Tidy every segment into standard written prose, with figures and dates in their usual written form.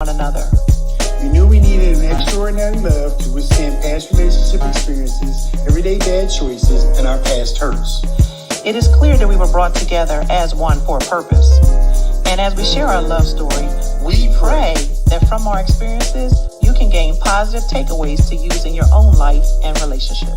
one another. We knew we needed an extraordinary love to withstand past relationship experiences, everyday bad choices, and our past hurts. It is clear that we were brought together as one for a purpose. And as we share our love story, we pray that from our experiences, you can gain positive takeaways to use in your own life and relationship.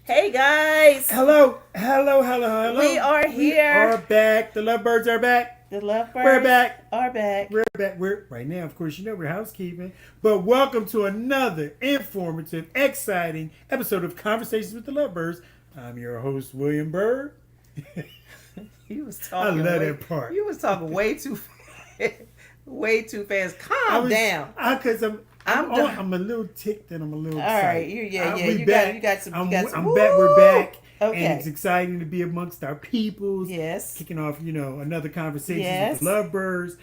Hey guys, Hello. we are here. We are back. The LoveByrds are back. The LoveByrds We're back. are back. We're back. We're right now, of course, we're housekeeping. But welcome to another informative, exciting episode of Conversations with the LoveByrds. I'm your host, William Byrd. You was talking. I love that part. You was talking way too fast. Calm down. Because I'm a little ticked and I'm a little excited. All right, you got some. I'm back. We're back. Okay. And it's exciting to be amongst our peoples. Yes. Kicking off, another conversation Yes. with the LoveByrds.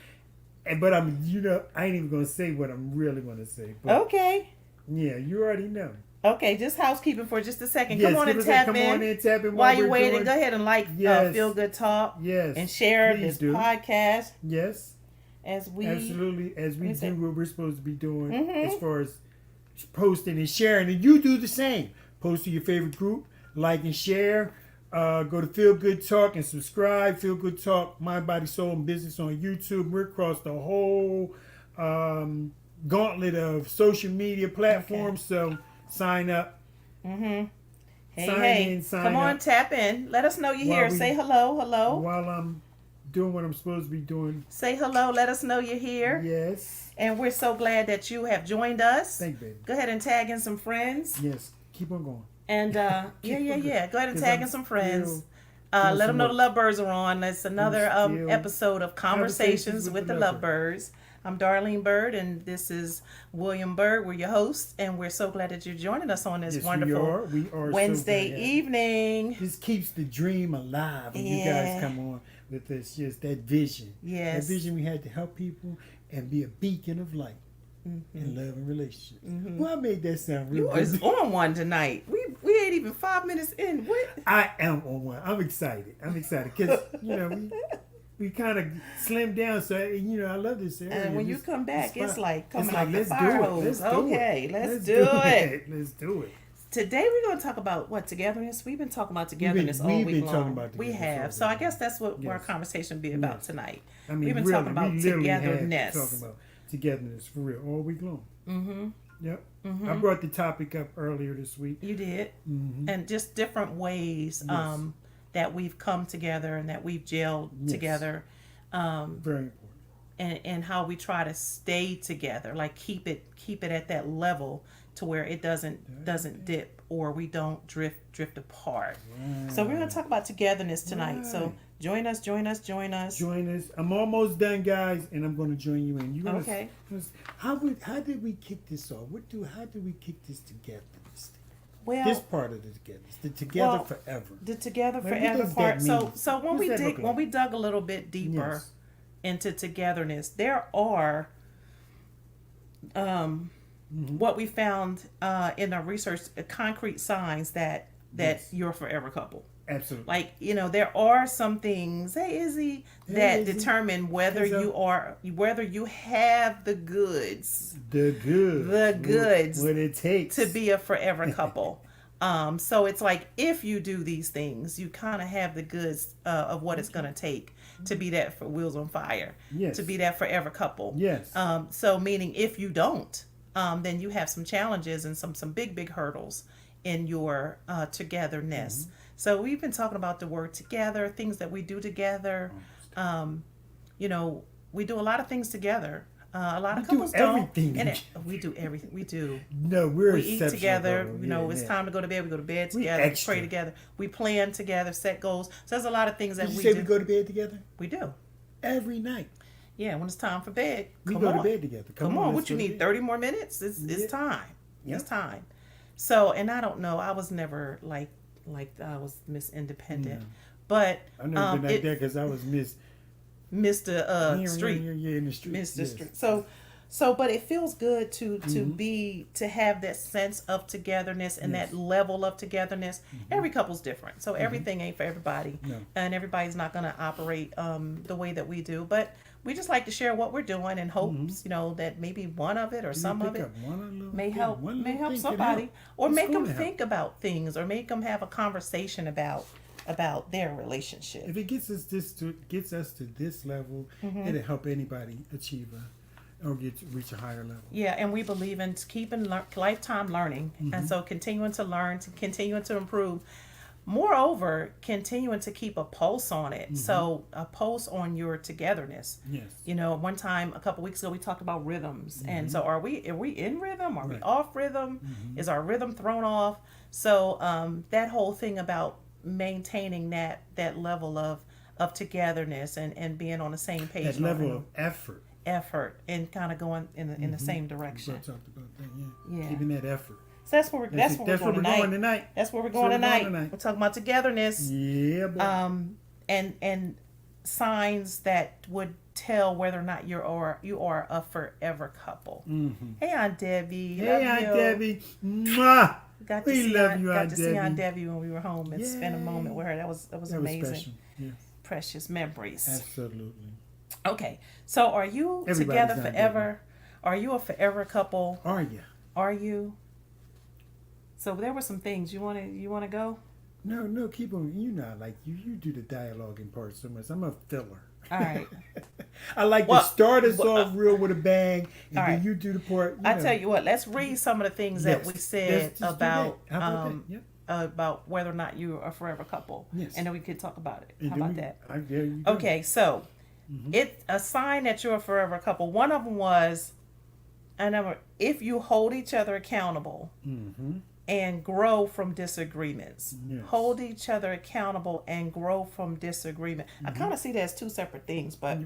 But I ain't even gonna say what I'm really gonna say. But Okay. yeah, you already know. Okay, just housekeeping for just a second. Yes, Come on and come on in, tap in While you're we're waiting, doing- go ahead and Yes. Feel Good Talk. Yes. And share please this do. podcast Yes. as we Absolutely. As we Is do it? what we're supposed to be doing Mhm. as far as posting and sharing. And you do the same. Post to your favorite group, like and share. Go to Feel Good Talk and subscribe. Feel Good Talk, Mind, Body, Soul, and Business on YouTube. We're across the whole gauntlet of social media platforms. So sign up. Hey, Sign hey, in, sign come on, up. tap in. Let us know you're While here. we- Say hello. While I'm doing what I'm supposed to be doing. Say hello. Let us know you're here. Yes. And we're so glad that you have joined us. Thank you, baby. Go ahead and tag in some friends. Yes. Keep on going. And Keep yeah. on Go ahead and 'Cause tag I'm in some friends. still doing Let them some know the work. LoveByrds are on. That's another still episode of Conversations with the LoveByrds. I'm Darlene Byrd, and this is William Byrd. We're your hosts, and we're so glad that you're joining us on this Yes, wonderful we are Wednesday so glad. evening. This keeps the dream alive when you Yeah. guys come on with this, just that vision. Yes. That vision we had to help people and be a beacon of light in love and relationships. Well, I made that sound You real was good. on one tonight. We ain't even 5 minutes in. What? I am on one. I'm excited because, we kind of slimmed down. So, I love this area. And when you This- come back, this it's spot. like coming It's like the let's fire do it. hose. Let's do Okay, it. let's do it. Let's do it. Today we're going to talk about what togetherness. We've been talking about togetherness all we've week been long. talking about We togetherness all have. week So I long. guess that's what our Yes. conversation will be about Yes. tonight. I mean, We've been really, talking about we literally have been togetherness. talking about togetherness for real all week long. Mm-hmm. Yep. I brought the topic up earlier this week. You did. Mm-hmm. And just different ways Yes. that we've come together and that we've gelled Yes. together. Very important. And how we try to stay together, like keep it at that level to where it doesn't dip or we don't drift apart. So we're going to talk about togetherness tonight. So Right. join us. Join us. I'm almost done, guys, and I'm going to join you in. Okay. How did we kick this off? How did we kick this togetherness? Well, This part of the togetherness, the together well, forever. the together Like, what forever does part. that So mean? so when What we does that dig look when like? we dug a little bit deeper Yes. into togetherness, there are what we found in our research, concrete signs that Yes. you're a forever couple. Absolutely. Like, there are some things, hey Izzy, that Izzy. determine whether whether you have the goods The goods. The goods What it takes. to be a forever couple. So it's like, if you do these things, you kind of have the goods of what it's going to take to be that for wheels on fire, Yes. to be that forever couple. Yes. So meaning if you don't, then you have some challenges and some big hurdles in your togetherness. Mm-hmm. So we've been talking about the word together, things that we do together. We do a lot of things together. A lot of We do couples don't. everything And we do everything. We do. No, we're We eat exceptional, together. brother. It's Yeah. time to go to bed. We go to bed We together. We extra. pray together. We plan together. Set goals. So there's a lot of things that Did you we say do. we go to bed together? We do. Every night. Yeah, when it's time for bed, We come go on. to bed together. Come on. let's What you go to need? bed. 30 more minutes? It's Yeah. time. Yep. It's time. So, and I don't know. I was never like I was Miss Independent, but I've never been like that because I was Mr. Mr. Yeah, Street. Yeah, in the street. Mr. Yes. Street. So So, but it feels good to have that sense of togetherness and Yes. that level of togetherness. Every couple's different, so everything ain't for everybody, No. and everybody's not going to operate the way that we do. But we just like to share what we're doing in hopes, that maybe one of it or some of it may help somebody, or make them think about things, or make them have a conversation about their relationship. If it gets us to this level, it'll help anybody achieve or reach a higher level. Yeah, and we believe in keeping lifetime learning, and so continuing to learn, continuing to improve. Moreover, continuing to keep a pulse on it. So a pulse on your togetherness. Yes. One time a couple weeks ago we talked about rhythms, and so are we in rhythm? Are we Right. off rhythm? Is our rhythm thrown off? So that whole thing about maintaining that level of togetherness and being on the same page. That level of effort. And kind of going in the same direction. We talked about that. Yeah. Keeping that effort. So that's where we're going tonight. That's where we're going tonight. We're talking about togetherness. Yeah, boy. And signs that would tell whether or not you are a forever couple. Hey, Aunt Debbie. Hey, Aunt Debbie. Mwah. Got to see Aunt Debbie when we were home and spend a moment with her. That was amazing. Special. Yes. Precious memories. Absolutely. Okay, so are you together forever? Are you a forever couple? Are you? Are you? So there were some things you want to go. No, keep on. You do the dialoguing part so much. I'm a filler. All right. I like to start us off real with a bang, and then you do the part. I tell you what, let's read some of the things that we said about about whether or not you are a forever couple. Yes. And then we could talk about it. And how about that? There you go. Okay, so it's a sign that you're a forever couple. One of them was, if you hold each other accountable and grow from disagreements. Yes. Hold each other accountable and grow from disagreement. I kind of see that as two separate things, but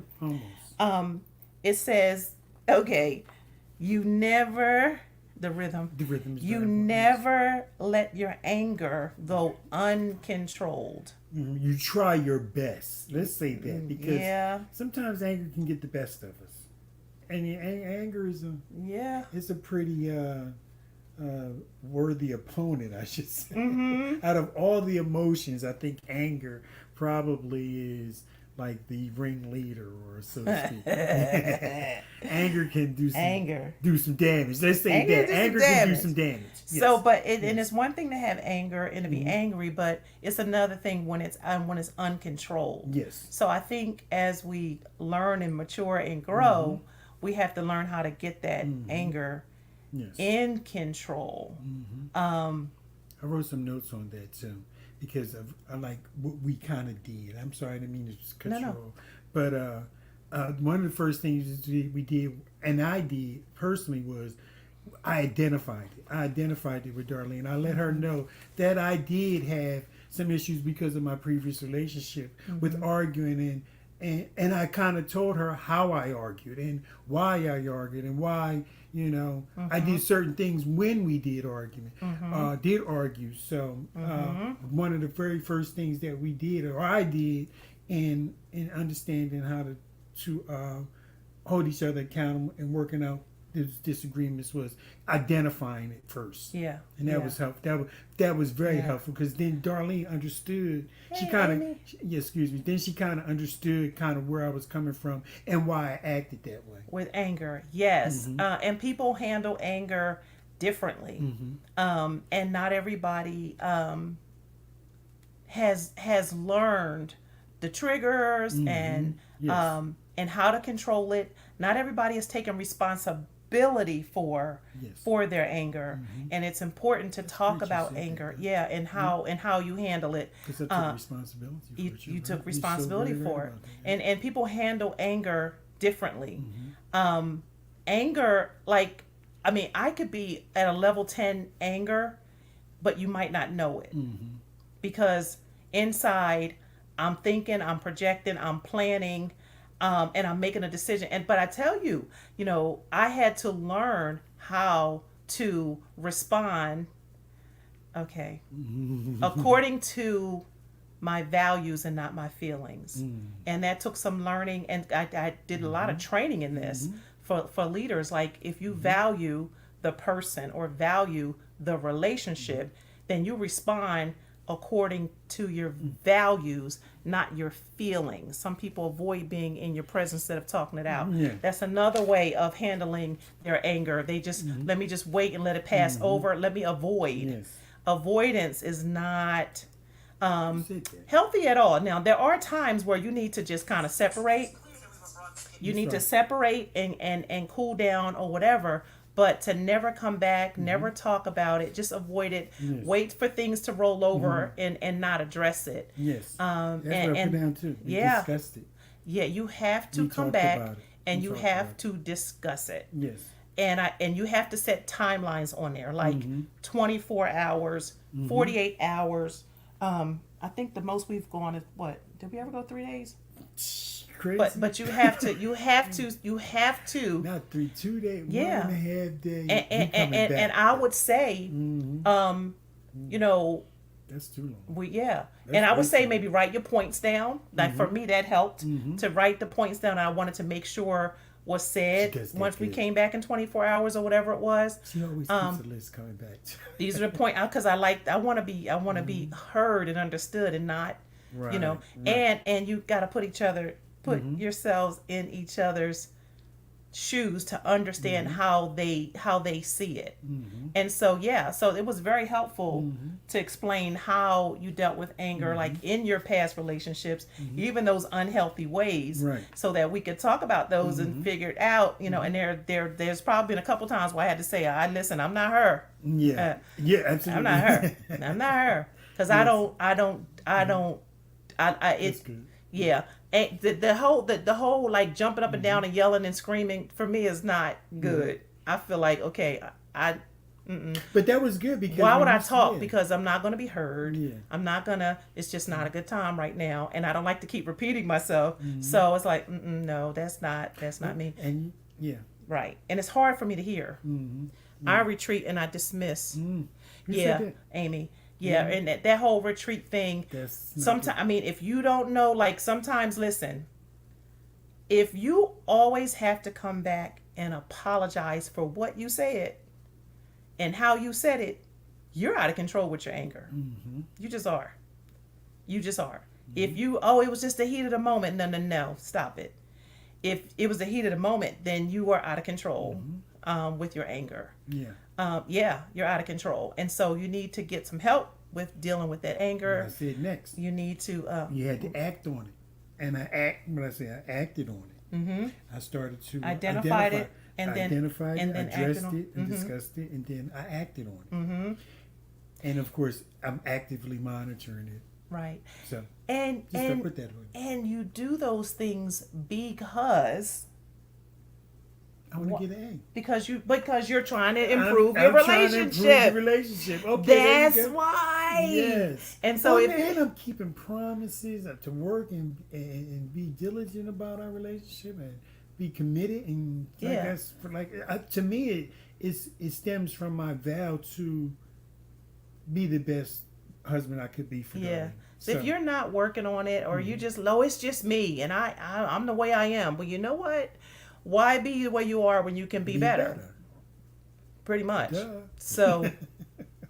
Almost. It says, okay, you never, the rhythm is you very never let your anger go uncontrolled. You try your best. Let's say that, because sometimes anger can get the best of us, and anger is a pretty worthy opponent, I should say. Out of all the emotions, I think anger probably is like the ringleader, or so to speak. Anger can do some damage. Let's say anger can do some damage. Yes. So, but and it's one thing to have anger and to be angry, but it's another thing when it's uncontrolled. Yes. So I think as we learn and mature and grow, we have to learn how to get that anger in control. I wrote some notes on that too, because I like what we kind of did. I'm sorry, I didn't mean to control. No. But one of the first things we did, and I did personally, was I identified it with Darlene. I let her know that I did have some issues because of my previous relationship with arguing, and I kind of told her how I argued and why I argued and why, I did certain things when we did argue. So one of the very first things that we did, or I did, in understanding how to hold each other accountable and working out disagreements, was identifying it first. Yeah. And that was helpful. That was very helpful, because then Darlene understood. Then she kind of understood kind of where I was coming from and why I acted that way. With anger, yes. And people handle anger differently. And not everybody has learned the triggers and how to control it. Not everybody has taken responsibility for their anger, and it's important to talk about anger, and how you handle it. Because I took responsibility for it. You took responsibility for it, and people handle anger differently. Anger, I could be at a level 10 anger, but you might not know it, because inside I'm thinking, I'm projecting, I'm planning. And I'm making a decision. But I tell you, I had to learn how to respond, according to my values and not my feelings. And that took some learning. And I did a lot of training in this for leaders, like if you value the person or value the relationship, then you respond according to your values, not your feelings. Some people avoid being in your presence instead of talking it out. Yeah. That's another way of handling their anger. They just let me just wait and let it pass over. Let me avoid. Yes. Avoidance is not You said that. healthy at all. Now, there are times where you need to just kind of separate. You need to separate and cool down or whatever, but to never come back, never talk about it, just avoid it. Yes. Wait for things to roll over and not address it. Yes. And- That's what I and- put down too. We yeah. discussed it. Yeah, you have to We come talked back about it. and We you talked have about to discuss it. Yes. And you have to set timelines on there, like 24 hours, 48 hours. I think the most we've gone is what? Did we ever go 3 days? Crazy. But you have to Not 3, 2 days, Yeah. 1.5 days. and I would say, you know, That's too long. and That's I would way say too maybe write your points down. Like for me, that helped to write the points down. I wanted to make sure was said Because they once we did. came back in 24 hours or whatever it was. She always keeps the list coming back. These are the point because I want to be heard and understood and not, you know, Right. and you got to put yourselves in each other's shoes to understand how they see it. And so so it was very helpful to explain how you dealt with anger like in your past relationships, even those unhealthy ways, Right. so that we could talk about those and figure it out, you know. And there's probably been a couple times where I had to say, listen, I'm not her. Yeah. Yeah, absolutely. I'm not her. I'm not her. Because That's good. yeah. And the whole like jumping up and down and yelling and screaming for me is not good. I feel like, okay, But that was good because why would when I you talk? said- Because I'm not going to be heard. Yeah. I'm not going to, it's just not a good time right now. And I don't like to keep repeating myself. So it's like, no, that's not me. And yeah. Right. And it's hard for me to hear. I retreat and I dismiss. You Yeah, said that. Amy. Yeah, and that whole retreat thing. That's not Sometimes, I mean, if you don't know, like sometimes, listen, if you always have to come back and apologize for what you said and how you said it, you're out of control with your anger. You just are. You just are. If you, it was just the heat of the moment. No, stop it. If it was the heat of the moment, then you are out of control with your anger. Yeah. You're out of control. And so you need to get some help with dealing with that anger. I said next. You need to You had to act on it. And I acted on it. I started to Identified it and then identified and it, then addressed acted on- it and discussed it, and then I acted on it. And of course, I'm actively monitoring it. right. So And just to put that on. and you do those things because I want to get an because you're trying to A. improve I'm your trying to improve relationship. the relationship. Okay, there you That's go. why. Yes. And so Oh, if man, I'm keeping promises to work and be diligent about our relationship and be committed and Yeah. to me it stems from my vow to be the best husband I could be for Yeah. Darlene. So if you're not working on it, or you just it's just me, and I'm the way I am. Well, you know what? Why be the way you are when you can be better? Pretty much. Duh. So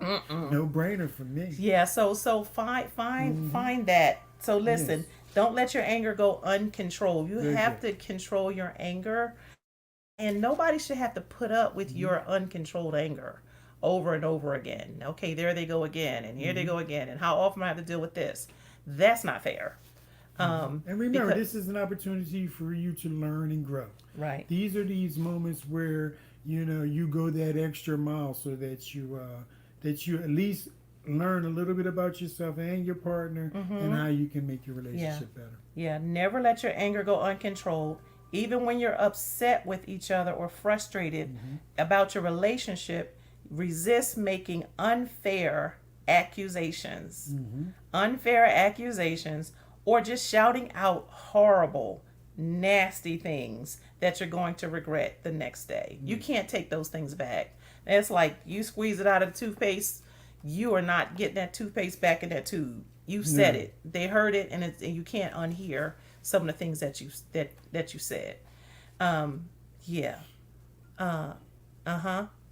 No brainer for me. yeah. So find that. So listen, Yes. don't let your anger go uncontrolled. You Very have good. to control your anger, and nobody should have to put up with your uncontrolled anger over and over again. Okay, there they go again, and here they go again, and how often I have to deal with this? That's not fair. And remember, because- this is an opportunity for you to learn and grow. Right. These are these moments where you go that extra mile so that you at least learn a little bit about yourself and your partner and how you can make your relationship better. Yeah, never let your anger go uncontrolled. Even when you're upset with each other or frustrated about your relationship, resist making unfair accusations. Unfair accusations, or just shouting out horrible, nasty things that you're going to regret the next day. You can't take those things back. It's like you squeeze it out of the toothpaste, you are not getting that toothpaste back in that tube. You said it. They heard it, and you can't unhear some of the things that you said. Yeah.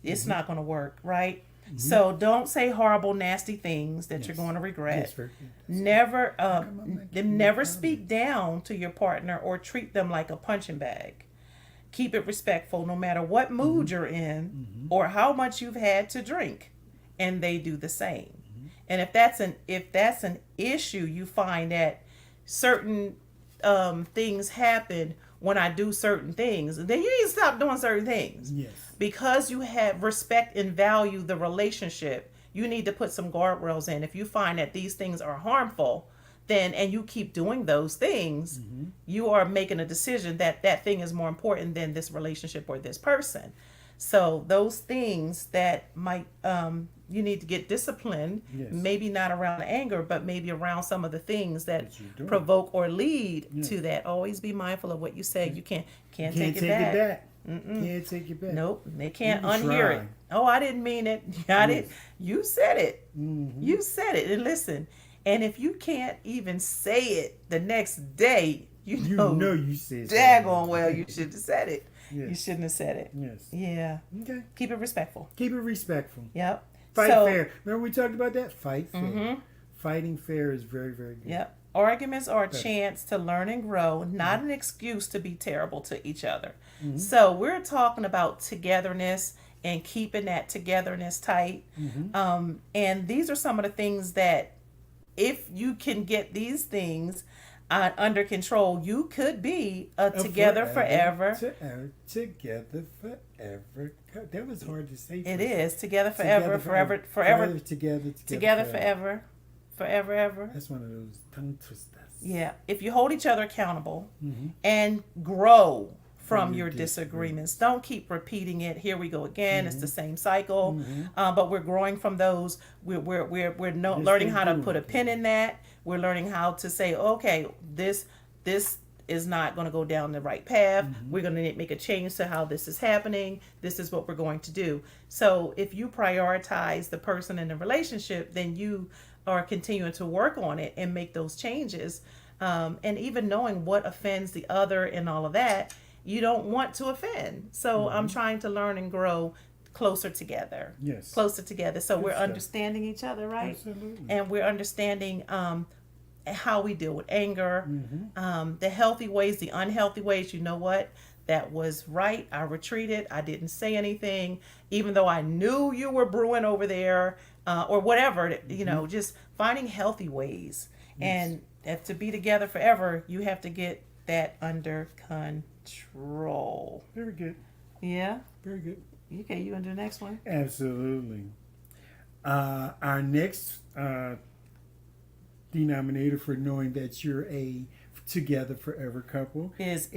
It's not going to work, right? So don't say horrible, nasty things that you're going to regret. Never, never speak down to your partner or treat them like a punching bag. Keep it respectful, no matter what mood you're in or how much you've had to drink, and they do the same. And if that's an issue, you find that certain things happen when I do certain things, then you need to stop doing certain things. Yes. Because you have respect and value the relationship, you need to put some guardrails in. If you find that these things are harmful, then and you keep doing those things, you are making a decision that that thing is more important than this relationship or this person. So those things that might you need to get disciplined, maybe not around anger, but maybe around some of the things that provoke or lead to that. Always be mindful of what you say. You can't take it back. Can't take it back. Nope, they can't unhear it. Oh, I didn't mean it. I didn't. You said it. You said it. And listen, and if you can't even say it the next day, you know you said daggone well you should have said it. You shouldn't have said it. Yes. Yeah. Okay. Keep it respectful. Keep it respectful. Yep. Fight fair. Remember we talked about that? Fight fair. Fighting fair is very, very good. Yep. Arguments are a chance to learn and grow, not an excuse to be terrible to each other. So we're talking about togetherness and keeping that togetherness tight. And these are some of the things that if you can get these things under control, you could be together forever. Together forever. That was hard to say. It is. Together forever. Together forever. Forever, ever. That's one of those tongue twisters. Yeah. If you hold each other accountable and grow from your disagreements, don't keep repeating it. Here we go again. It's the same cycle. But we're growing from those. We're learning how to put a pin in that. We're learning how to say, okay, this is not going to go down the right path. We're going to make a change to how this is happening. This is what we're going to do. So if you prioritize the person in the relationship, then you are continuing to work on it and make those changes. And even knowing what offends the other and all of that, you don't want to offend. So I'm trying to learn and grow closer together. Yes. Closer together. So Good we're stuff. Understanding each other, right? Absolutely. And we're understanding how we deal with anger, the healthy ways, the unhealthy ways. You know what? That was right. I retreated. I didn't say anything, even though I knew you were brewing over there, or whatever. You know, just finding healthy ways. And if to be together forever, you have to get that under control. Very good. Yeah. Very good. Okay, you want to do the next one? Absolutely. Our next denominator for knowing that you're a together forever couple is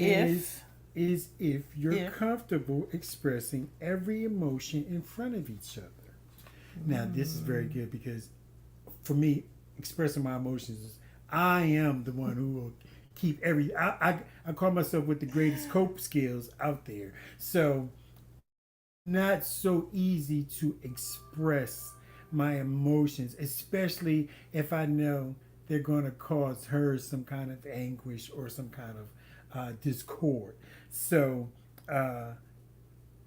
if you're comfortable expressing every emotion in front of each other. Now, this is very good because for me, expressing my emotions, I am the one who will keep I call myself with the greatest cope skills out there. So not so easy to express my emotions, especially if I know they're going to cause her some kind of anguish or some kind of discord. So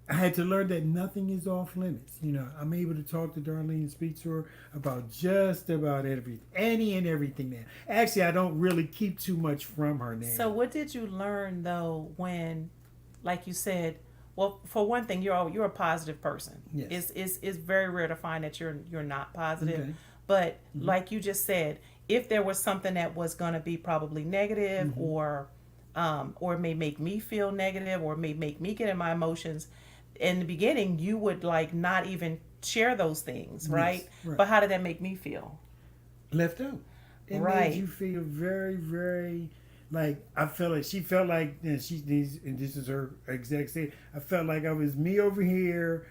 I had to learn that nothing is off limits. You know, I'm able to talk to Darlene and speak to her about just about any and everything now. Actually, I don't really keep too much from her now. So what did you learn though when, like you said, well, for one thing, you're a positive person. Yes. It's very rare to find that you're not positive. Okay. But like you just said, if there was something that was going to be probably negative or may make me feel negative or may make me get in my emotions, in the beginning, you would like not even share those things, right? Yes, right. But how did that make me feel? Left out. It made you feel very, very like I felt like she felt like and this is her exact state. I felt like I was me over here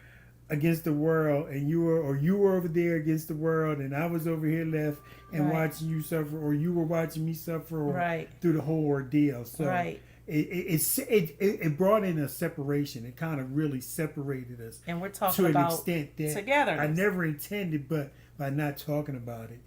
against the world and you were over there against the world and I was over here left and watching you suffer or you were watching me suffer through the whole ordeal. So it brought in a separation. It kind of really separated us. And we're talking to about an extent that togetherness. I never intended, but by not talking about it,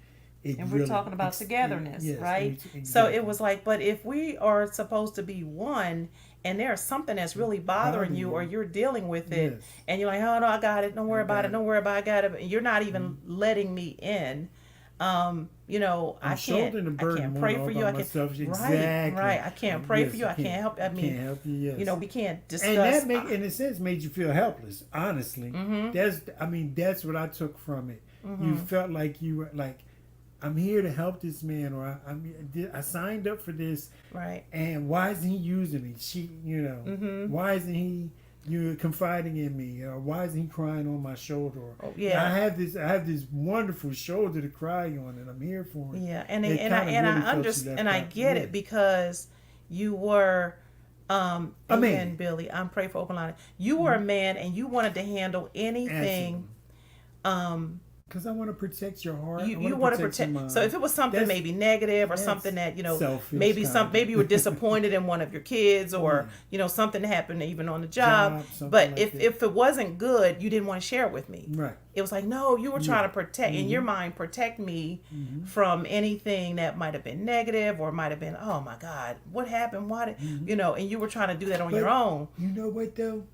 And we're talking about togetherness, yes, right? exactly. So it was like, but if we are supposed to be one, and there's something that's really bothering you, or you're dealing with it, Yes. and you're like, oh no, I got it. Don't worry about it. it. Don't worry about it. I got it. And you're not even letting me in. You know, I shouldering the burden pray more for all you. by I can't, myself. right, Exactly. right. I can't pray Yes, for you. I can't help. I mean, can't help you. Yes. you know, we can't discuss. And that in a sense, made you feel helpless. Honestly, Mm-hmm. that's what I took from it. You felt like you were like, I'm here to help this man, or I signed up for this, right. and why isn't he using me? Why isn't he confiding in me, or why isn't he crying on my shoulder? Or, yeah. I have this wonderful shoulder to cry on, and I'm here for it. Yeah, and It kinda really I felt you understand, and left I out. get Yeah. it because you were, man. again, Billy. I'm praying for open line. You were a man, and you wanted to handle anything. Because I want to protect your heart. You want to protect. your mind. So if it was something That's- maybe negative, or that's something that selfish maybe kind. maybe you were disappointed in one of your kids, or something happened even on the job. something But like if that. it wasn't good, you didn't want to share it with me. Right. It was like, no, you were trying to protect, in your mind, protect me from anything that might have been negative, or might have been, oh my God, what happened? Why did, and you were trying to do that on your own. You know what though?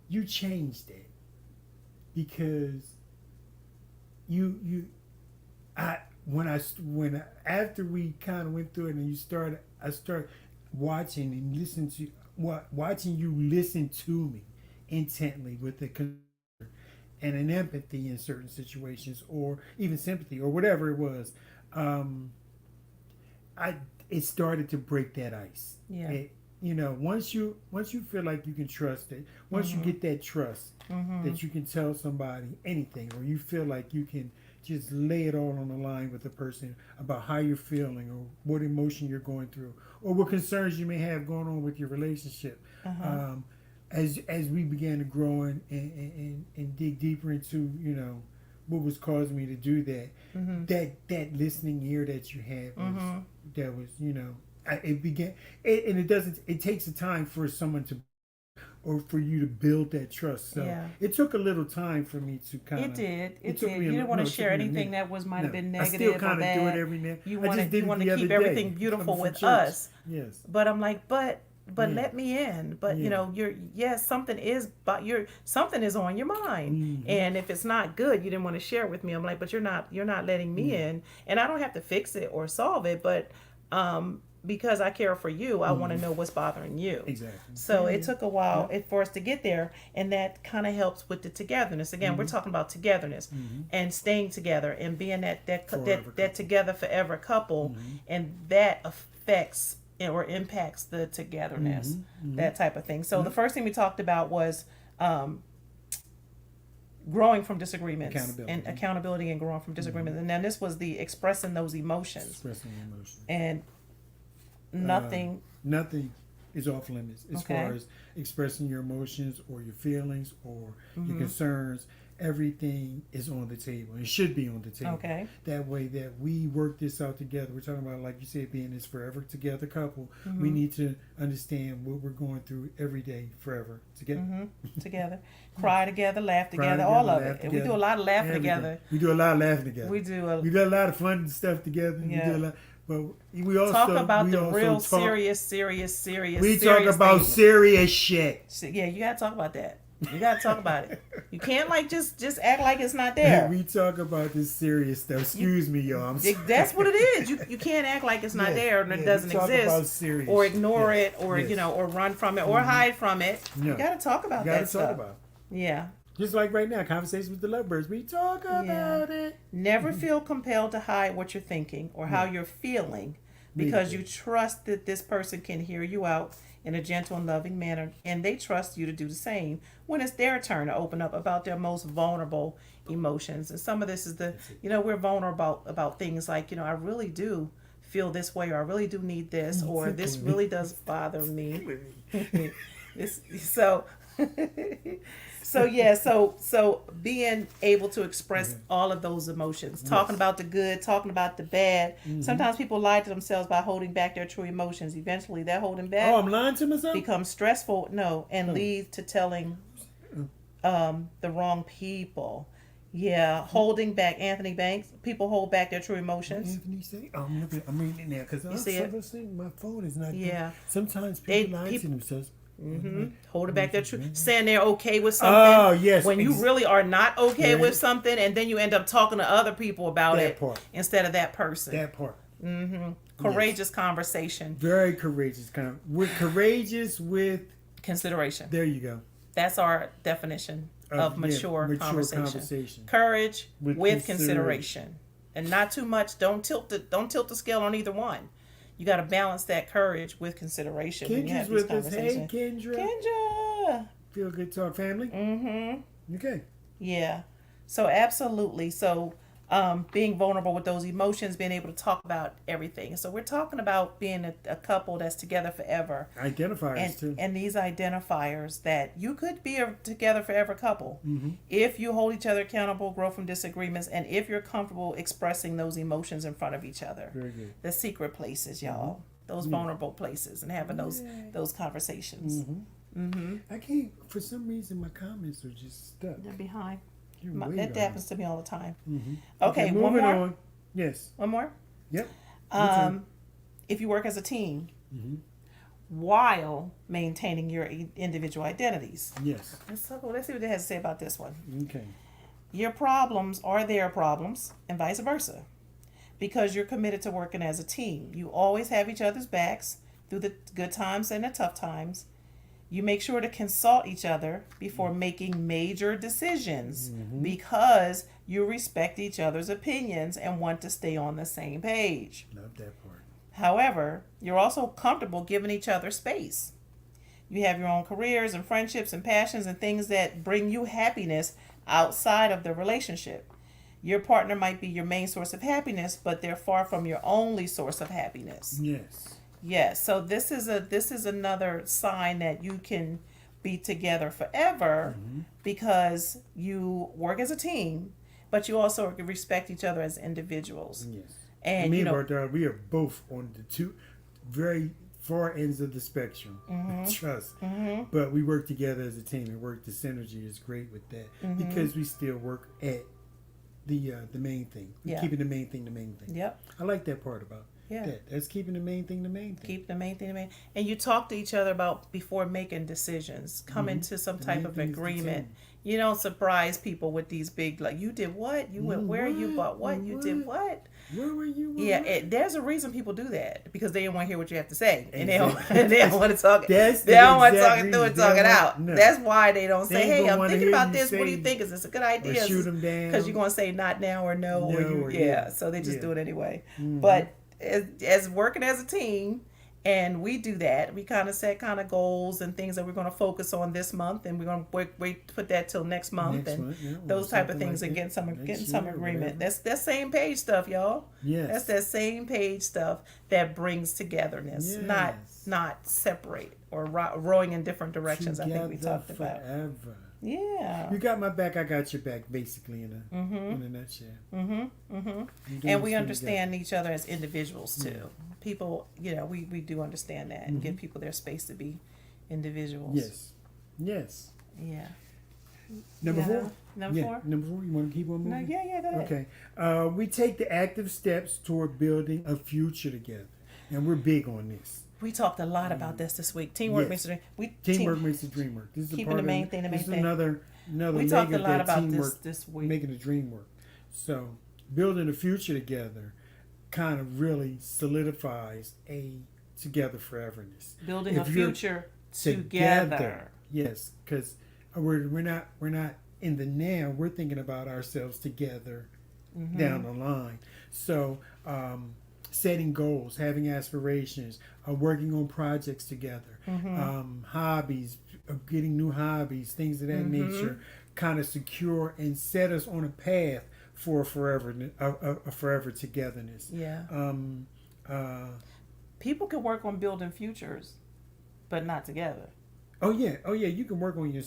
You changed it because after we kind of went through it, and I started watching and watching you listen to me intently with the concern and an empathy in certain situations, or even sympathy, or whatever it was. It started to break that ice. Yeah. Once you feel like you can trust it, once you get that trust that you can tell somebody anything, or you feel like you can just lay it all on the line with the person about how you're feeling, or what emotion you're going through, or what concerns you may have going on with your relationship. As we began to grow and dig deeper into what was causing me to do that, that listening ear that you had was it began, it takes a time for someone to, or for you to build that trust. So it took a little time for me to kind of. It did. You didn't want to share anything that might have been negative, I still kind of do it every now. You I want just did to the other keep day, everything beautiful coming with from church. us. Yes. But I'm like, but let me in. But something is, something is on your mind, and if it's not good, you didn't want to share it with me. I'm like, but you're not letting me in, and I don't have to fix it or solve it, but because I care for you, I want to know what's bothering you. Exactly. So it took a while for us to get there, and that kind of helps with the togetherness. Again, we're talking about togetherness and staying together and being that together forever couple, and that affects or impacts the togetherness, that type of thing. So the first thing we talked about was growing from disagreements, accountability and growing from disagreements. And then this was the expressing those emotions. And nothing is off limits as far as expressing your emotions or your feelings or your concerns. Everything is on the table. It should be on the table. Okay. That way that we work this out together. We're talking about, like you said, being this forever together couple. We need to understand what we're going through every day, forever together. Together. Cry together, laugh together, all of it. And we do a lot of laughing together. We do a lot of laughing together. We do a lot of fun stuff together. Yeah. We do a lot, but we also talk about the real serious. serious. Talk about things. serious shit. Yeah, you gotta talk about that. You gotta talk about it. You can't just act like it's not there. We talk about this serious stuff. Excuse me, y'all. That's what it is. You can't act like it's not there and it doesn't exist, or ignore it, or or run from it, or hide from it. No. You gotta talk about that stuff. Yeah. Just like right now, conversations with the LoveByrds. We talk about it. Never feel compelled to hide what you're thinking or how you're feeling, because you trust that this person can hear you out in a gentle and loving manner, and they trust you to do the same when it's their turn to open up about their most vulnerable emotions. And some of this is we're vulnerable about things like, I really do feel this way, or I really do need this, or this really does bother me. So being able to express all of those emotions, talking about the good, talking about the bad. Sometimes people lie to themselves by holding back their true emotions. Eventually, that holding back I'm lying to myself? becomes stressful. And leads to telling the wrong people. Yeah, holding back. Anthony Banks. People hold back their true emotions. Anthony say, I'm reading it now because see it? my phone is not. Yeah. Good. Sometimes They- people lie to people- themselves. Holding back their truth, saying they're okay with something. Oh, yes, When you really are not okay Yeah. with something, and then you end up talking to other people about That it part. instead of that person. That part. Courageous conversation, Very courageous. We're courageous with. consideration. There you go. That's our definition of mature conversation. Courage with consideration, and not too much. Don't tilt the scale on either one. You got to balance that courage with consideration. when you have Kendra's these with us. Hey, conversations. Kendra. Kendra. Feel Good Talk family. Okay. Yeah. So absolutely. So being vulnerable with those emotions, being able to talk about everything. So we're talking about being a couple that's together forever. Identifiers too. And these identifiers that you could be a together forever couple if you hold each other accountable, grow from disagreements, and if you're comfortable expressing those emotions in front of each other. Very good. The secret places, y'all. Those vulnerable places, and having those conversations. I can't. For some reason, my comments are just stuck. They're behind. You're way That behind. happens to me all the time. Okay, one moving more. on. Yes. One more. Yep. If you work as a team while maintaining your individual identities. Yes. Let's see what it has to say about this one. Okay. Your problems are their problems, and vice versa. Because you're committed to working as a team. You always have each other's backs through the good times and the tough times. You make sure to consult each other before making major decisions because you respect each other's opinions and want to stay on the same page. Love that part. However, you're also comfortable giving each other space. You have your own careers and friendships and passions and things that bring you happiness outside of the relationship. Your partner might be your main source of happiness, but they're far from your only source of happiness. Yes. Yes, so this is another sign that you can be together forever because you work as a team, but you also respect each other as individuals. Yes. And me and Bartara, we are both on the two very far ends of the spectrum. Trust. But we work together as a team, and the synergy is great with that because we still work at the main thing. We're keeping the main thing the main thing. Yep. I like that part about that. That's keeping the main thing the main thing. Keep the main thing the main. And you talk to each other about before making decisions. Come into some type of agreement. You don't surprise people with these big, like, you did what? You went where? You bought what? You did what? Where were you? There's a reason people do that because they don't want to hear what you have to say, and Exactly. they don't want to talk. They They don't want to talk it reason. through and They talk don't it want- out. no. That's why they don't They say, ain't "Hey, gonna I'm wanna thinking hear about you this. What do you say- think? Is this a good idea?" Or shoot them down. because you're gonna say not now or no, No, So they just yeah. do it anyway. But as working as a team. And we do that. We kind of set kind of goals and things that we're going to focus on this month, and we're going to wait put that till next month, those type of things, and getting some agreement. Whatever. That's same page stuff, y'all. Yes. That's that same page stuff that brings togetherness, not separate or rowing in different directions. I think we Together talked about. forever. Yeah. You got my back, I got your back, basically in a nutshell. And we understand each other as individuals too. People, we do understand that and give people their space to be individuals. Yes. Yes. Yeah. Number Yeah. four? Number four? Number four, you want to keep on moving? No, yeah, go ahead. Okay. We take the active steps toward building a future together. And we're big on this. We talked a lot about this week. Teamwork makes the dream. Teamwork makes the dream work. This is keeping a part the main thing, this is thing. another We talked a leg of lot that about teamwork, this week. making the dream work. So building a future together kind of really solidifies a together foreverness. Building If a you're future together. Yes, because we're not in the now. We're thinking about ourselves together down the line. So setting goals, having aspirations, working on projects together, hobbies, getting new hobbies, things of that nature, kind of secure and set us on a path for a forever togetherness. Yeah. People can work on building futures, but not together. Oh yeah. You can work on your.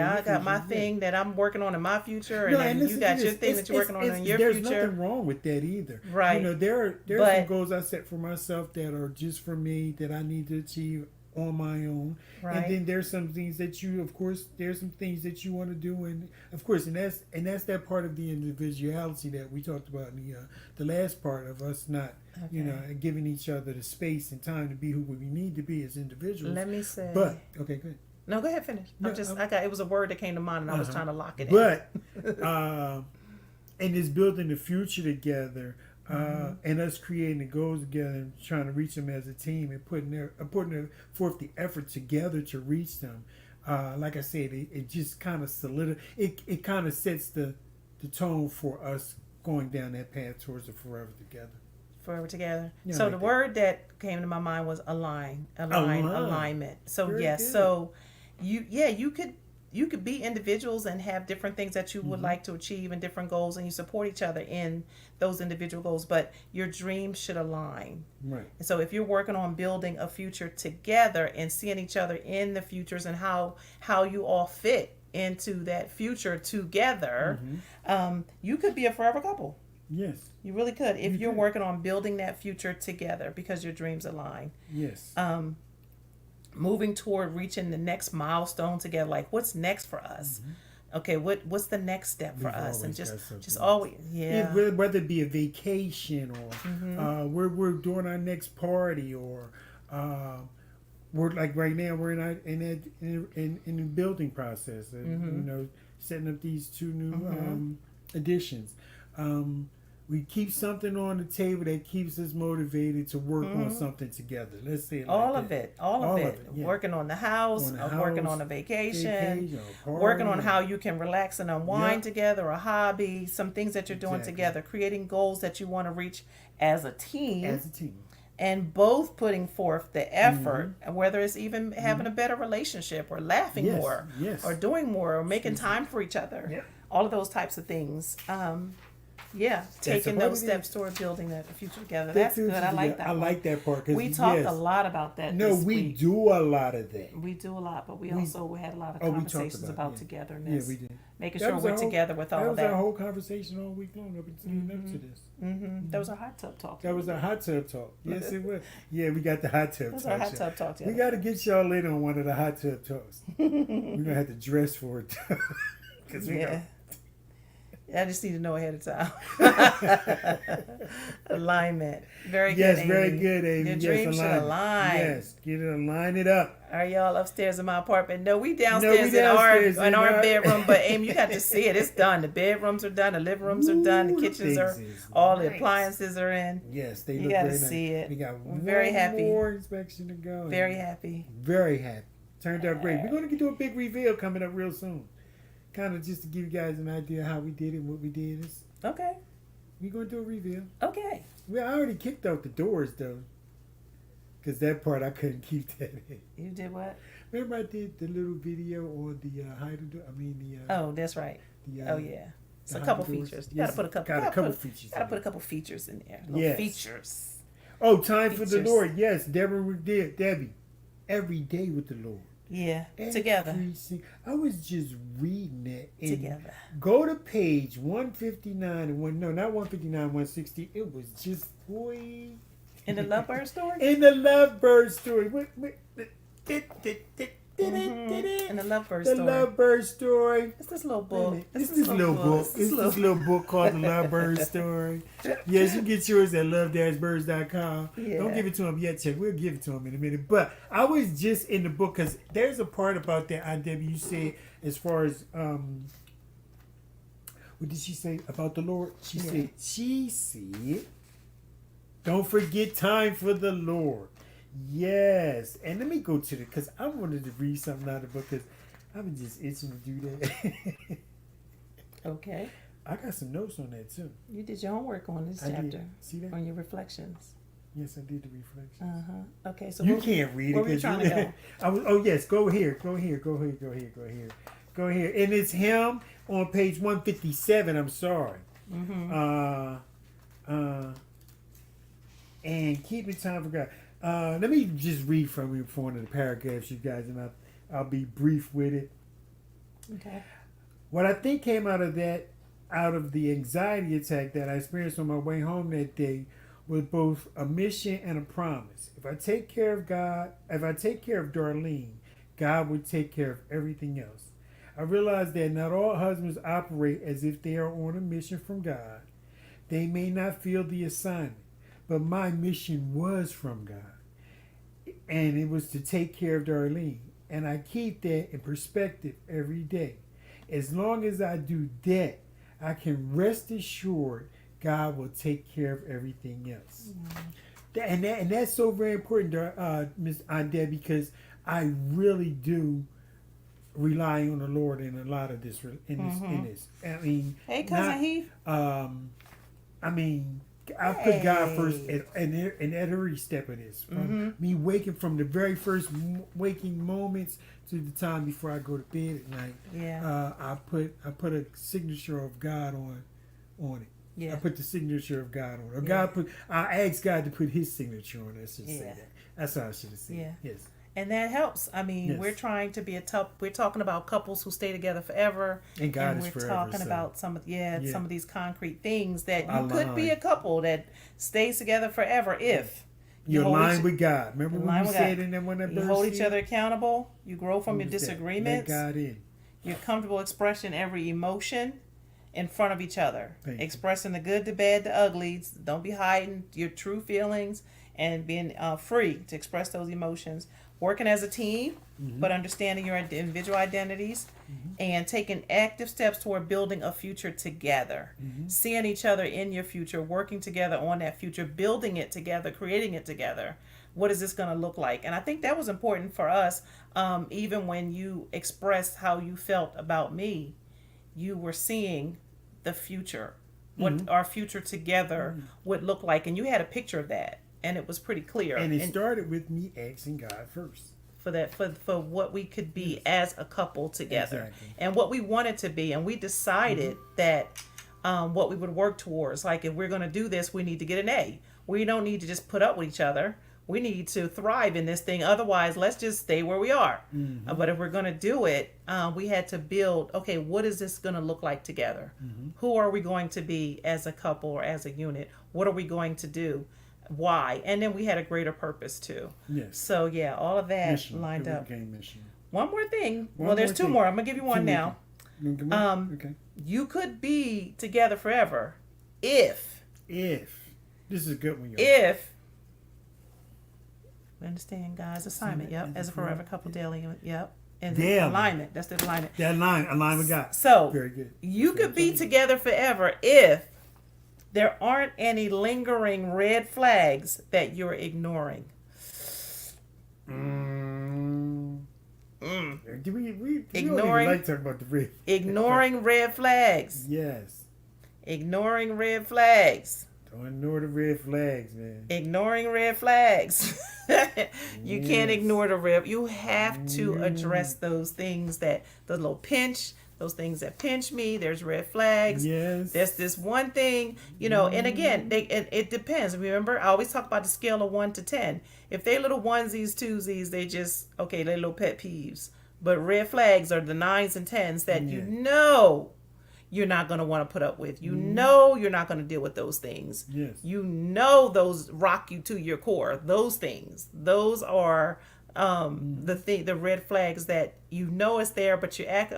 I got my thing that I'm working on in my future, and then you got your thing that you're working on in your there's future. There's nothing wrong with that either. Right. There are some goals I set for myself that are just for me that I need to achieve on my own. Right. And then there's some things that you, of course, there's some things that you want to do, and of course, and that's that part of the individuality that we talked about in the last part of us not, giving each other the space and time to be who we need to be as individuals. Let me say. But okay, good. No, go ahead, finish. No, it was a word that came to mind, and I was trying to lock it in. But and it's building the future together. And us creating the goals together and trying to reach them as a team and putting forth the effort together to reach them. Like I said, it just kind of it kind of sets the tone for us going down that path towards the forever together. Forever together. Yeah, So like the that. word that came to my mind was alignment. So Very yes, good. so you could be individuals and have different things that you would like to achieve and different goals, and you support each other in those individual goals, but your dreams should align. Right. And so if you're working on building a future together and seeing each other in the futures and how you all fit into that future together, you could be a forever couple. Yes. You really could if you're could. working on building that future together because your dreams align. Yes. Moving toward reaching the next milestone together, like what's next for us? Okay, what's the next step for We've us? And always got something. just always, Whether it be a vacation or we're doing our next party or we're like right now we're in the building process and setting up these two new additions. We keep something on the table that keeps us motivated to work on something together. Let's say it like all that. of it, all of it. Yeah. Working on the house, working on a vacation, working on how you can relax and unwind together, a hobby, some things that you're doing together, creating goals that you want to reach as a team. And both putting forth the effort, whether it's even having a better relationship or laughing more or doing more or making time for each other. Yeah. All of those types of things. Taking those steps toward building that future together. That's good. I like that. I like that part. We talked a lot about that. No, this we week. do a lot of that. We do a lot, but we also had a lot of we conversations talked about it. togetherness. Yeah, we did. Making That sure was we're our whole- together with all That was that. our whole conversation all week long up to this. That was our hot tub talk. That was our hot tub talk. Yes, it was. Yeah, we got the hot tub That was talk. our hot tub talk. We got to get y'all later on one of the hot tub talks. We're going to have to dress for it. 'Cause we Yeah. I just need to know ahead of time. Alignment. Very good. Yes, Amy. very good, Amy. Your Yes, dreams should alignment. align. Yes, get it, line it up. Are y'all upstairs in my apartment? No, we No, downstairs, we downstairs in our in our- bedroom. But Amy, you got to see it. It's done. The bedrooms are done. The living rooms are done. The Ooh, kitchens are. things is All the nice. appliances are in. Yes, they You look gotta very nice. see it. We got I'm very one happy. more inspection to go. Very happy. Very happy. Turned out great. We're going to do a big reveal coming up real soon. Kind of just to give you guys an idea how we did it and what we did. Okay. We're going to do a reveal. Okay. Well, I already kicked out the doors, though. Because that part, I couldn't keep that in. You did what? Remember I did the little video on the Oh, that's right. the, Oh yeah. It's the a couple hydro doors. features. You Yes, gotta put a couple. got a couple features Gotta in put it. a couple features in there. Little Yes. features. Oh, time for the Features. Lord. Yes, Debbie. Every day with the Lord. Yeah. Every Together. I was just reading that. And Together. Go to page 159 and not 159, 160. It was just In the LoveByrds story. in the LoveByrds story. In the LoveByrds The story. LoveByrds story. It's this little book. It's this little book. It's this little book called The LoveByrds Story. Yes, you can get yours at love-birds.com. Yeah. Don't give it to him yet, Chuck. We'll give it to him in a minute. But I was just in the book because there's a part about that IW you said as far as what did she say about the Lord? She said, don't forget time for the Lord. Yes. And let me go to it because I wanted to read something out of the book because I've been just itching to do that. Okay. I got some notes on that too. You did your homework on this I chapter. did. See that? On your reflections. Yes, I did the reflections. Okay. So You can't read it. where were you 'cause trying to go? Oh yes, go here. Go here. And it's him on page 157. I'm sorry. And keep it time for God. Let me just read from you for one of the paragraphs, you guys, and I'll be brief with it. Okay. What I think came out of the anxiety attack that I experienced on my way home that day, with both a mission and a promise. If I take care of Darlene, God will take care of everything else. I realize that not all husbands operate as if they are on a mission from God. They may not feel the assignment, but my mission was from God. And it was to take care of Darlene. And I keep that in perspective every day. As long as I do that, I can rest assured God will take care of everything else. And that's so very important, Miss Aunt Deb, because I really do rely on the Lord in a lot of this. In this. I mean, hey, cousin Heath. I mean, I put God first in every step of this. From me waking from the very first waking moments to the time before I go to bed at night. Yeah. I put a signature of God on it. Yeah. I put the signature of God on it. Or I asked God to put His signature on it. Let's just say that. That's how I should have said it. Yes. And that helps. I mean, we're trying to be we're talking about couples who stay together forever. And God and is we're forever. talking about some of these concrete things that you could Align. be a couple that stays together forever if you align with God. Remember when we said in that one that you hold each other accountable, you grow from your Let disagreements. God in. You're comfortable expressing every emotion in front of each other. Expressing the good, the bad, the uglies. Don't be hiding your true feelings and being free to express those emotions. Working as a team, but understanding your individual identities and taking active steps toward building a future together. Seeing each other in your future, working together on that future, building it together, creating it together. What is this going to look like? And I think that was important for us. Even when you expressed how you felt about me, you were seeing the future, what our future together would look like. And you had a picture of that. And it was pretty clear. And it started with me asking God first. For what we could be as a couple together. Exactly. And what we wanted to be. And we decided that what we would work towards. Like if we're going to do this, we need to get an A. We don't need to just put up with each other. We need to thrive in this thing. Otherwise, let's just stay where we are. But if we're going to do it, we had to build, okay, what is this going to look like together? Who are we going to be as a couple or as a unit? What are we going to do? Why? And then we had a greater purpose too. Yes. So yeah, all of that lined up. Mission. One more thing. There's two more. I'm gonna give you one now. Okay. You could be together forever if this is a good one. If we understand God's assignment. Yep. As a forever couple daily. Yep. And the alignment. That's the alignment. That align with God. So very good. You could be together forever if there aren't any lingering red flags that you're ignoring. Do we ignoring? Like talking about the red. Ignoring red flags. Yes. Ignoring red flags. Don't ignore the red flags, man. Ignoring red flags. You can't ignore the red. You have to address those things the little pinch. Those things that pinch me, there's red flags. Yes. There's this one thing, and again, it depends. Remember, I always talk about the scale of 1 to 10. If they little onesies, twosies, they just, they're little pet peeves. But red flags are the 9s and 10s that you're not going to want to put up with. You're not going to deal with those things. Yes. Those rock you to your core. Those things. Those are the red flags that is there, but you act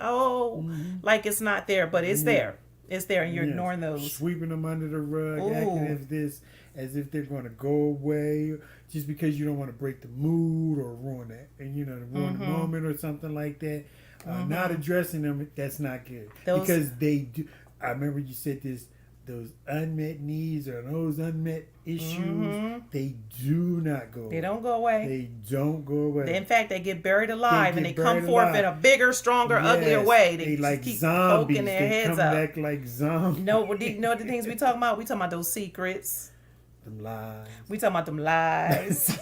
like it's not there, but it's there. It's there, and you're ignoring those. Sweeping them under the rug, acting as if they're going to go away, just because you don't want to break the mood or ruin that, and ruin the moment or something like that. Not addressing them, that's not good, because they do. I remember you said this. Those unmet needs or those unmet issues, they do not go away. They don't go away. They don't go away. In fact, they get buried alive, and they come forth in a bigger, stronger, uglier way. They like keep zombies. Poking their heads come back like zombies. You know the things we talking about? We talking about those secrets. Them lies. We talking about them lies.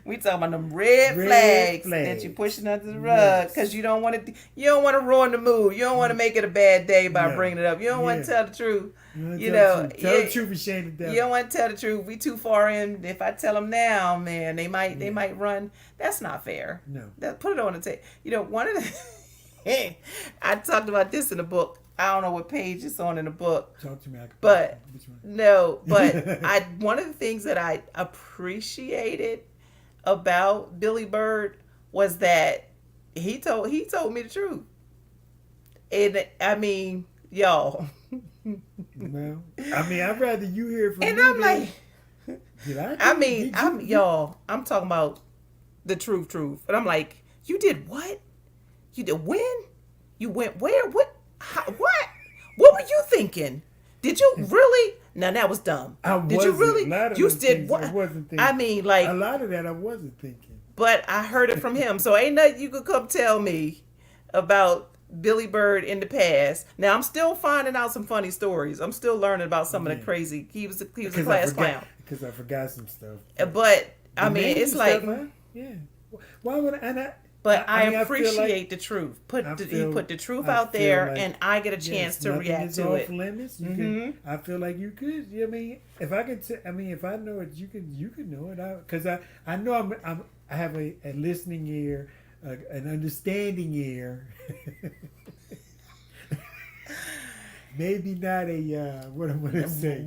We talking about them red flags that you're pushing under the rug because you don't want to ruin the mood. You don't want to make it a bad day by bringing it up. You don't want to tell the truth. Tell the truth and shame the devil. You don't want to tell the truth. We too far in. If I tell them now, man, they might run. That's not fair. No. Put it on the table. One of the I talked about this in the book. I don't know what page it's on in the book. Talk to me. But which one? no, but one of the things that I appreciated about Billy Bird was that he told me the truth. And I mean, y'all. Well, I mean, I'd rather you hear from And me. I'm like, I'm y'all, I'm talking about the truth. And I'm like, you did what? You did when? You went where? What? How, what? What were you thinking? Did you really? Now that was dumb. Did you really? You did what? I wasn't thinking. I mean, like a lot of that I wasn't thinking. But I heard it from him, so ain't nothing you could come tell me about Billy Bird in the past. Now I'm still finding out some funny stories. I'm still learning about some of the crazy. He was a class clown. Because I forgot some stuff. But I mean, it's like, yeah. Why would I? But I mean, appreciate the truth. He put the truth out there, and I get a chance to react to it. Limits. You can, I feel like you could. I mean, if I could, if I know it, you can know it. Because I know I have a listening ear, an understanding ear. Maybe not a what I'm gonna say.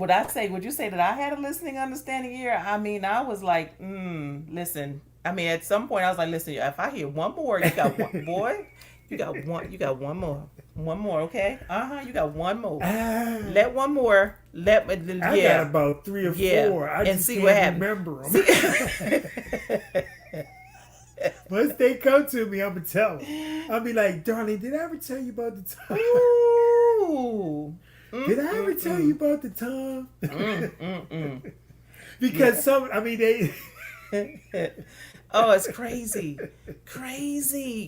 Would you say that I had a listening, understanding ear? I mean, I was like, listen. I mean, at some point, I was like, listen, if I hear one more, you got one, boy. You got one more. One more, okay? You got one more. Let one more. I got about 3 or 4. I just see can't remember them. Once they come to me, I'm going to tell them. I'll be like, darling, did I ever tell you about the time? Ooh. Did I ever tell you about the time? Because they... Oh, it's crazy,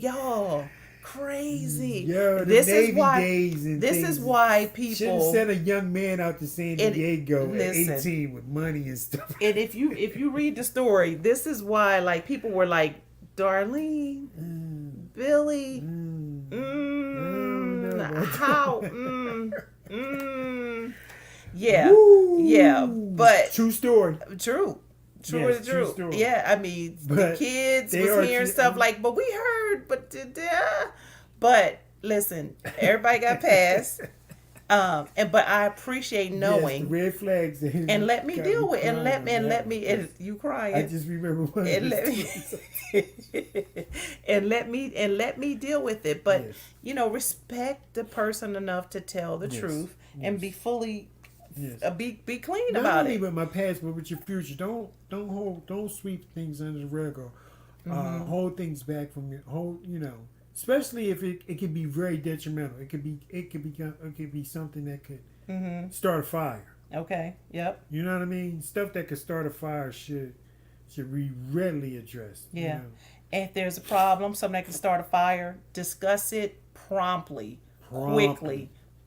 y'all, crazy. Yeah, this Navy is why. Days and this is why people should have sent a young man out to San Diego at 18 with money and stuff. And if you read the story, this is why like people were like, Darlene, Billy, how, yeah, Woo! Yeah, but true story. True. Yes, true story. Yeah, I mean, the kids was hearing stuff like, but we heard, but listen, everybody got passed. But I appreciate knowing the red flags and let me deal with and let me and you crying. I just remember one and let me deal with it. But respect the person enough to tell the truth and be fully. Yes. Be clean about it. Not only with my past, but with your future. Don't sweep things under the rug or hold things back from your especially if it can be very detrimental. It could be something that could start a fire. Okay. Yep. You know what I mean? Stuff that could start a fire should be readily addressed. Yeah. And if there's a problem, something that can start a fire, discuss it promptly.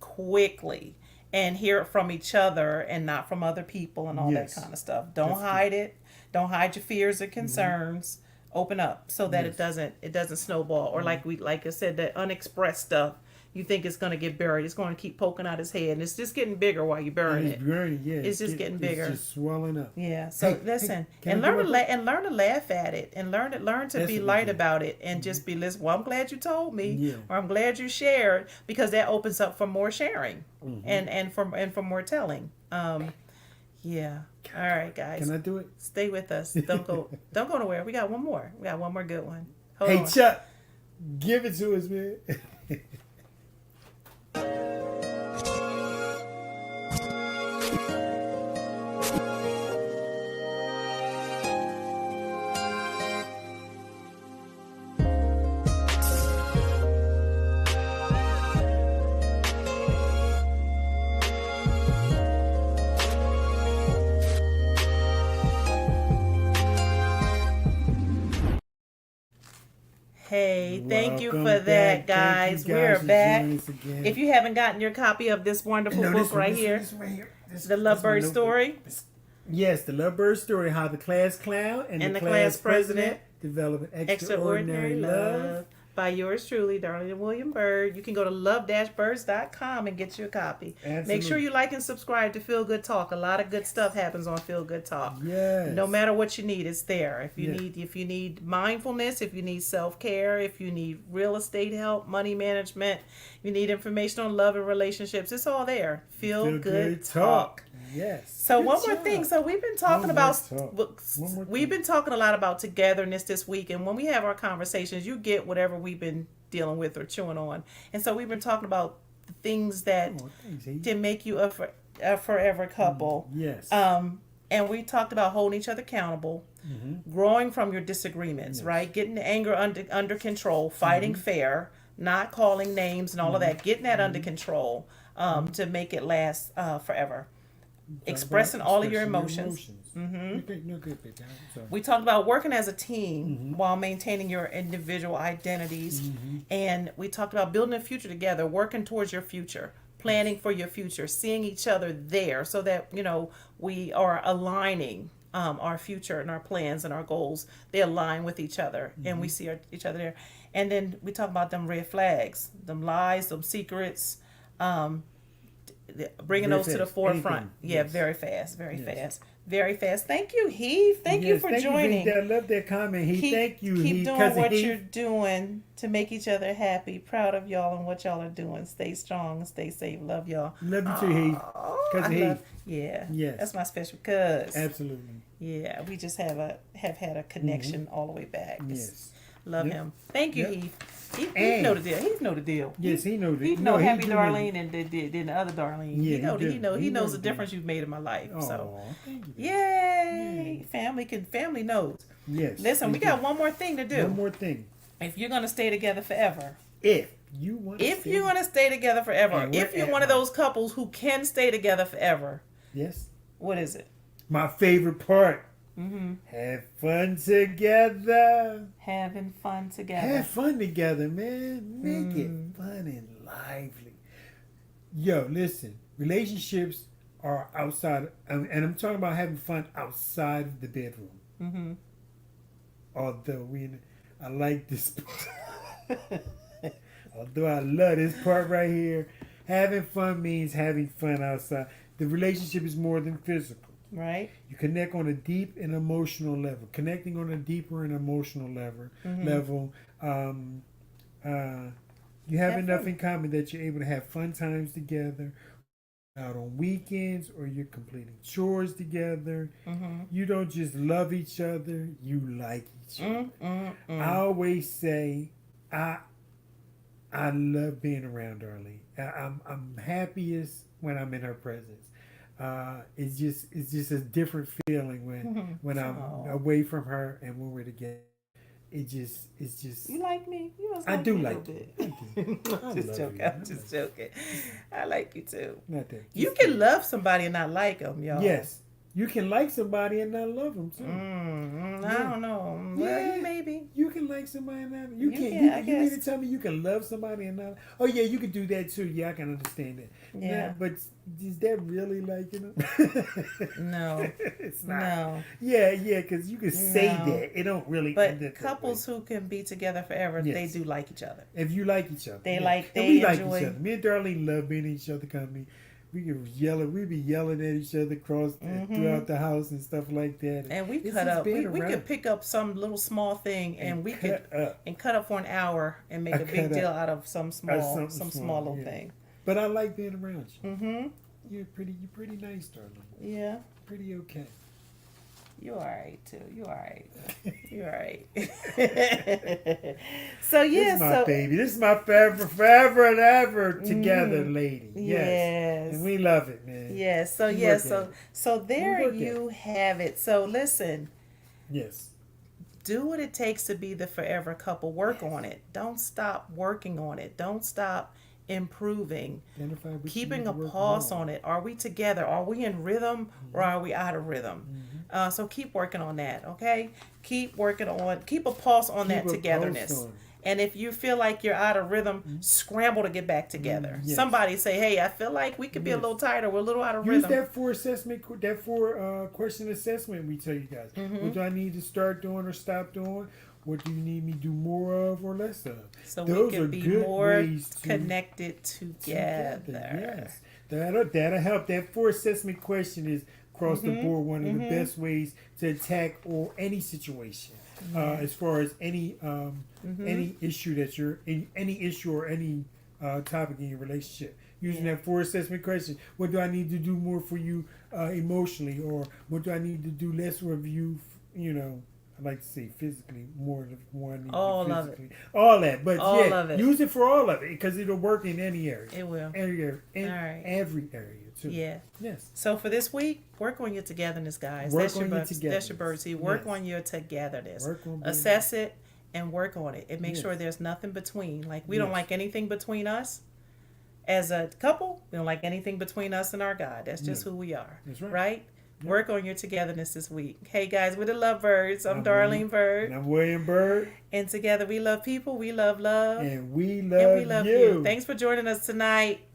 Quickly. And hear it from each other and not from other people and all that kind of stuff. Don't hide it. Don't hide your fears and concerns. Open up so that it doesn't snowball. Or like I said, that unexpressed stuff. You think it's going to get buried. It's going to keep poking out his head. And it's just getting bigger while you're burying it. It's just getting bigger. It's just swelling up. Yeah. So listen, and learn to laugh at it, and learn to be light about it, and just be listen. Well, I'm glad you told me, or I'm glad you shared, because that opens up for more sharing, and for more telling. Yeah. All right, guys. Can I do it? Stay with us. Don't go nowhere. We got one more. We got one more good one. Hold on. Chuck, give it to us, man. Hey, thank you for that, guys. We're back. If you haven't gotten your copy of this wonderful book right here, The LoveByrds story. Yes, The LoveByrds story, how the class clown and the class president develop an extraordinary love by yours truly, Darlene and William Byrd. You can go to love-birds.com and get you a copy. Absolutely. Make sure you like and subscribe to Feel Good Talk. A lot of good stuff happens on Feel Good Talk. Yes. No matter what you need, it's there. If you need mindfulness, if you need self-care, if you need real estate help, money management, you need information on love and relationships, it's all there. Feel Good Talk. Yes. So Good one more job. thing. So we've been talking we've been talking a lot about togetherness this week, and when we have our conversations, you get whatever we've been dealing with or chewing on. And so we've been talking about the things that can make you a forever couple. Yes. And we talked about holding each other accountable, growing from your disagreements, right? Getting the anger under control, fighting fair, not calling names and all of that, getting that under control to make it last forever. Expressing all of your emotions. We talked about working as a team while maintaining your individual identities. And we talked about building a future together, working towards your future, planning for your future, seeing each other there so that, we are aligning our future and our plans and our goals. They align with each other and we see each other there. And then we talk about them red flags, them lies, them secrets, bringing those to the forefront. Very fast. Very fast. Thank you, Heath. Thank you for joining. I love that comment, Heath. Thank you, Keep Heath. doing what you're doing to make each other happy. Proud of y'all and what y'all are doing. Stay strong and stay safe. Love y'all. Love you too, Heath. Cousin Heath. Yeah. Yes. That's my special cuz. Absolutely. Yeah. We just have had a connection all the way back. Yes. Love him. Thank you, Heath. He know the deal. He know the deal. Yes, he knows it. He know Happy Darlene and the other Darlene. Yeah, he knows the difference you've made in my life. So, thank you. yay! Family knows. Yes. Listen, we got one more thing to do. One more thing. If you're gonna stay together forever, if you want to stay together forever, if you're one of those couples who can stay together forever, yes. What is it? My favorite part. Have fun together. Having fun together. Have fun together, man. Make it fun and lively. Yo, listen. Relationships are outside, and I'm talking about having fun outside of the bedroom. Although I like this part. Although I love this part right here. Having fun means having fun outside. The relationship is more than physical. Right. You connect on a deep and emotional level. Connecting on a deeper and emotional level. You have enough in common that you're able to have fun times together, out on weekends, or you're completing chores together. You don't just love each other, you like each other. I always say, I love being around Darlene. I'm happiest when I'm in her presence. It's just a different feeling when I'm away from her and when we're together. It's just. You like me? You must I like do me like it. I'm just joking. I like you too. Not that. You can love somebody and not like them, y'all. Yes. You can like somebody and not love them too. I don't know. Well, maybe. You can like somebody and not. You mean to tell me you can love somebody and not? Oh yeah, you can do that too. Yeah, I can understand that. Yeah. But is that really liking them? No. It's not. No. Yeah, because you can say that. It don't really. But couples who can be together forever, they do like each other. If you like each other, we enjoy. like each other. Me and Darlene love being in each other's company. We be yelling at each other throughout the house and stuff like that. And we cut up. We could pick up some little small thing and we could cut up for an hour and make a big deal out of some small little thing. But I like being around you. You're pretty nice, Darlene. Yeah. Pretty okay. You all right too. You all right. You all right. So yeah, this is my baby. This is my forever and ever together, lady. Yes. And we love it, man. Yes. So there you have it. So listen. Yes. Do what it takes to be the forever couple. Work on it. Don't stop working on it. Don't stop improving. Keeping a pulse on it. Are we together? Are we in rhythm or are we out of rhythm? So keep working on that, okay? Keep a pulse on that togetherness. And if you feel like you're out of rhythm, scramble to get back together. Yes. Somebody say, hey, I feel like we could be a little tighter. We're a little out of rhythm. Use that 4 question assessment we tell you guys. What do I need to start doing or stop doing? What do you need me to do more of or less of? So Those we are can be good more ways to- connected together. Yes, that'll help. That 4 assessment question is across the board one of the best ways to attack or any situation. As far as any issue that you're in, any issue or any topic in your relationship, using that 4 assessment question. What do I need to do more for you emotionally, or what do I need to do less of you? You know, I like to say physically more I need All to do of it. physically. All that, but All yeah, of it. use it for all of it because it'll work in any area. It will. Every area, in All right. every area too. Yeah. Yes. So for this week, work on your togetherness, guys. Work That's on your That's your togetherness. bird seed. Work Yes. on your togetherness. Work on being- Assess it and work on it. And make Yes. sure there's nothing between. Like, we don't Yes. like anything between us. As a couple, we don't like anything between us and our God. That's just Yeah. who we are. That's right. Right? Yeah. Work on your togetherness this week. Hey, guys, we're the LoveByrds. I'm I'm Darlene William- Bird. And I'm William Bird, And together we love people. We love love. and we and love, we love you. Thanks for joining us tonight.